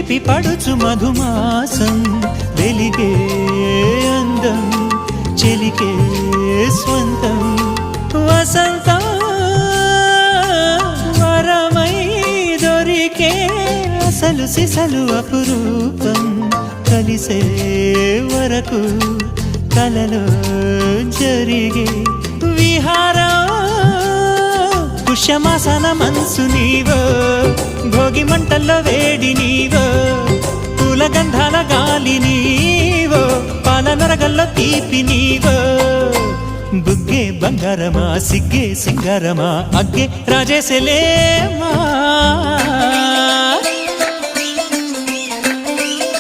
చిలిపి పడుచు మధుమాసం వెలిగే అందం చెలికే స్వంతం వసంతం వరమై దొరికే అసలు సిసలు అపురూపం కలిసే వరకు కలలో జరిగే విహారం పుష్యమాసన మనసు నీవో భోగి మంటల్లో వేడి నీవో పూల గంధాల గాలి నీవో పాల నరగల్లో తీపి నీవో బుగ్గే బంగారమా సిగ్గే సింగారమా అగ్గే రాజేసలేమా